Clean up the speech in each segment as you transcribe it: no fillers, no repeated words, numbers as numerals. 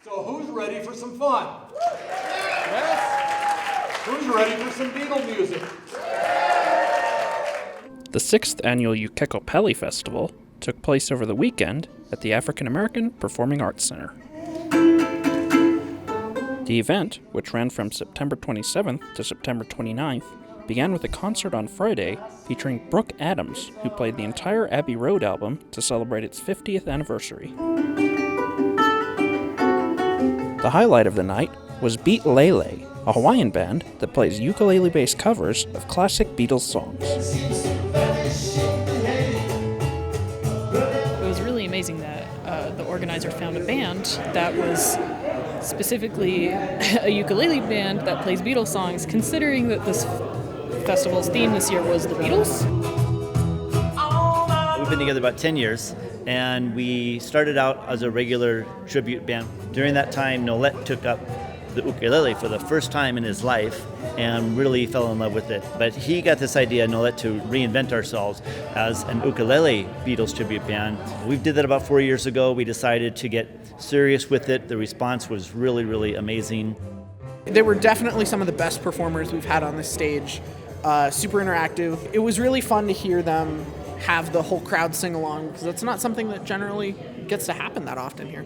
So who's ready for some fun? Yes? Who's ready for some Beatles music? The 6th annual Ukekopelli Festival took place over the weekend at the African American Performing Arts Center. The event, which ran from September 27th to September 29th, began with a concert on Friday featuring Brooke Adams, who played the entire Abbey Road album to celebrate its 50th anniversary. The highlight of the night was Ukelele, a Hawaiian band that plays ukulele-based covers of classic Beatles songs. It was really amazing that the organizer found a band that was specifically a ukulele band that plays Beatles songs, considering that this festival's theme this year was the Beatles. We've been together about 10 years, and we started out as a regular tribute band. During that time, Nolette took up the ukulele for the first time in his life and really fell in love with it. But he got this idea, Nolette, to reinvent ourselves as an ukulele Beatles tribute band. We did that about 4 years ago. We decided to get serious with it. The response was really, really amazing. They were definitely some of the best performers we've had on this stage. Super interactive. It was really fun to hear them have the whole crowd sing along, because it's not something that generally gets to happen that often here.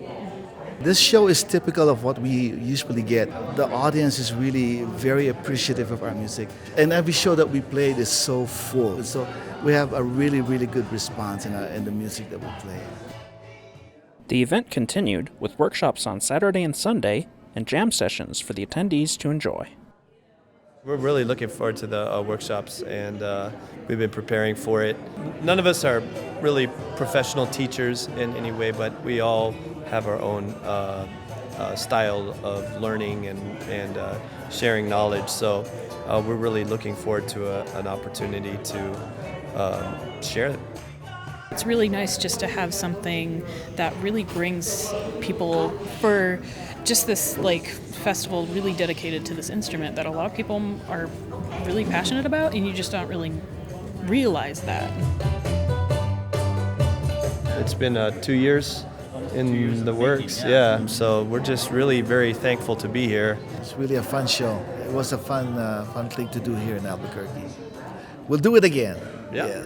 This show is typical of what we usually get. The audience is really very appreciative of our music. And every show that we played is so full. So we have a really, really good response in the music that we play. The event continued with workshops on Saturday and Sunday and jam sessions for the attendees to enjoy. We're really looking forward to the workshops, and we've been preparing for it. None of us are really professional teachers in any way, but we all have our own style of learning and sharing knowledge. So we're really looking forward to an opportunity to share it. It's really nice just to have something that really brings people for just this festival really dedicated to this instrument that a lot of people are really passionate about, and you just don't really realize that. It's been 2 years in the works, yeah. So we're just really very thankful to be here. It's really a fun show. It was a fun thing to do here in Albuquerque. We'll do it again. Yeah.